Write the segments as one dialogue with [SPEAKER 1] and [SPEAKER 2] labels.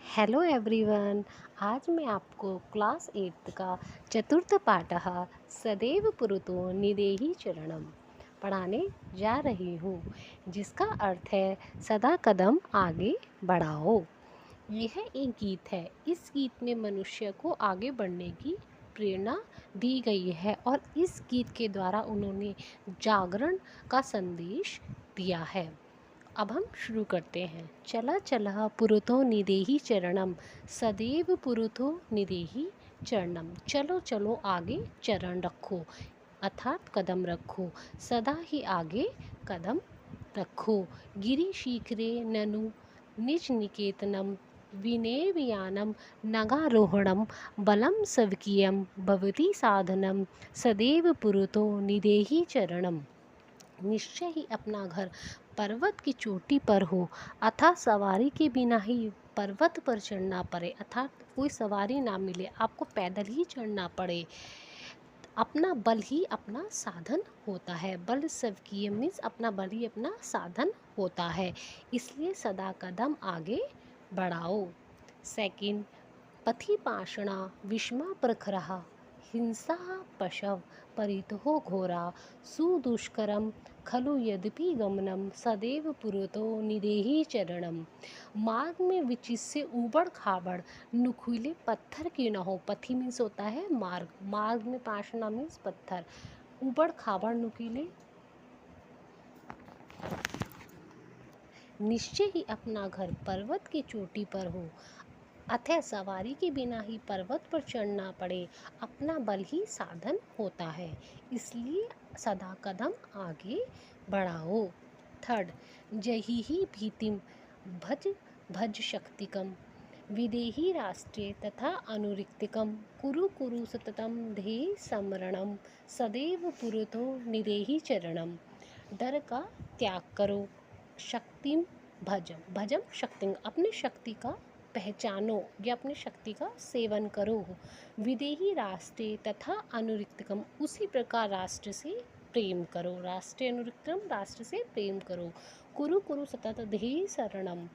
[SPEAKER 1] Hello everyone. आज मैं आपको क्लास 8 का चतुर्थ पाठः सदैव पुरुतो निदेहि चरणम पढ़ाने जा रही हूँ, जिसका अर्थ है सदा कदम आगे बढ़ाओ। यह एक गीत है। इस गीत में मनुष्य को आगे बढ़ने की प्रेरणा दी गई है और इस गीत के द्वारा उन्होंने जागरण का संदेश दिया है। अब हम शुरू करते हैं। चला चला पुरुतो निदेहि चरणम, सदैव पुरुतो निदेहि चरणम। चलो चलो आगे चरण रखो, अर्थात कदम रखो, सदा ही आगे कदम रखो। गिरि शीघ्रे ननु निज निकेतनम, विनेवियानम नगारोहणम, बलम सवकीयम भवति साधनम, सदैव पुरुतो निदेहि चरणम। निश्चय ही अपना घर पर्वत की चोटी पर हो, अथवा सवारी के बिना ही पर्वत पर चढ़ना पड़े, अर्थात कोई सवारी ना मिले, आपको पैदल ही चढ़ना पड़े। अपना बल ही अपना साधन होता है। बल स्वकीय मीन्स अपना बल ही अपना साधन होता है, इसलिए सदा कदम आगे बढ़ाओ। सेकंड, पथि पाषणा विषमा प्रखरः, हिंसा पशव परितो घोरा, सुदुष्करम खलु यद्यपि गमनम, सदैव पुरुतो निदेहि चरणम। मार्ग में विचिस्य ऊबड़ खाबड़ नुकीले पत्थर की न हो। पथि मीन्स होता है मार्ग, मार्ग में पाषाण मीन्स पत्थर, ऊबड़ खाबड़ नुकीले। निश्चय ही अपना घर पर्वत की चोटी पर हो, अतः सवारी के बिना ही पर्वत पर चढ़ना पड़े, अपना बल ही साधन होता है, इसलिए सदा कदम आगे बढ़ाओ। थर्ड, जही ही भीतिम भज भज शक्तिकम, विदेही राष्ट्रे तथा अनुरिक्तिकम, कुरु कुरु सततम ध्येय स्मरणम, सदैव पुरुतो निदेहि चरणम। डर का त्याग करो, शक्तिम भजम भजम शक्ति, अपनी शक्ति का पहचानो या अपनी शक्ति का सेवन करो। विदेही राष्ट्र तथा अनुरिक्तकम, उसी प्रकार राष्ट्र से प्रेम करो, राष्ट्र अनुरिक्तम, राष्ट्र से प्रेम करो। कुरु कुरु सतत ध्येय शरणम,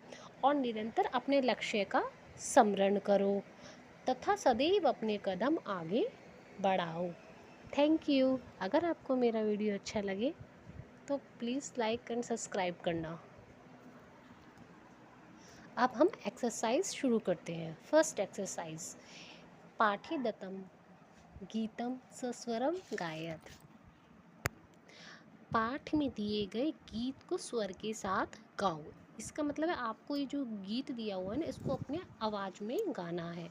[SPEAKER 1] और निरंतर अपने लक्ष्य का स्मरण करो, तथा सदैव अपने कदम आगे बढ़ाओ। Thank you. अगर आपको मेरा वीडियो अच्छा लगे तो प्लीज़ लाइक एंड सब्सक्राइब करना। अब हम एक्सरसाइज शुरू करते हैं। फर्स्ट एक्सरसाइज, पाठ्यदत्तम गीतम सस्वरम गायत। पाठ में दिए गए गीत को स्वर के साथ गाओ। इसका मतलब है आपको ये जो गीत दिया हुआ है ना, इसको अपने आवाज़ में गाना है।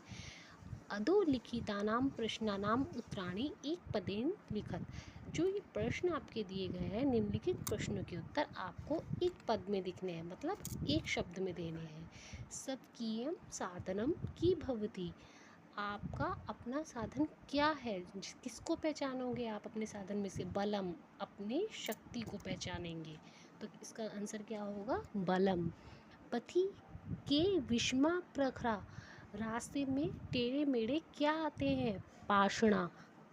[SPEAKER 1] अधोलिखितानां प्रश्नानां उत्तराणि एक पदेन लिखत। जो ये प्रश्न आपके दिए गए हैं, निम्नलिखित प्रश्नों के उत्तर आपको एक पद में लिखने हैं, मतलब एक शब्द में देने हैं। सत्कीयम साधनम की भवति, आपका अपना साधन क्या है, किसको पहचानोगे आप अपने साधन में से? बलम, अपने शक्ति को पहचानेंगे, तो इसका आंसर क्या होगा? बलम। पथि के विषमा प्रखरा, रास्ते में टेढ़े मेढ़े क्या आते हैं? पाषाण,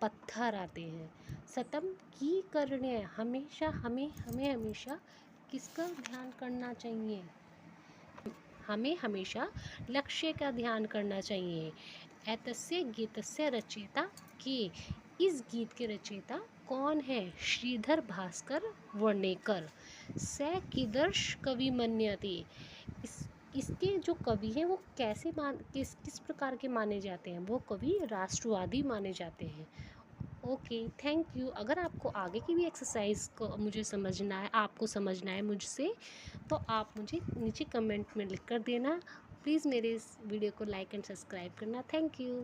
[SPEAKER 1] पत्थर आते हैं। सतम की करण्य, हमेशा हमें हमेशा किसका ध्यान करना चाहिए? हमें हमेशा लक्ष्य का ध्यान करना चाहिए। एतस्य गीतस्य रचयिता के, इस गीत के रचयिता कौन है? श्रीधर भास्कर वर्णेकर। स कीदर्श कवि मन्यते, इसके जो कवि हैं वो कैसे किस प्रकार के माने जाते हैं? वो कवि राष्ट्रवादी माने जाते हैं। Okay, thank you. अगर आपको आगे की भी एक्सरसाइज को मुझे समझना है, आपको समझना है मुझसे, तो आप मुझे नीचे कमेंट में लिख कर देना। प्लीज़ मेरे इस वीडियो को लाइक एंड सब्सक्राइब करना। Thank you.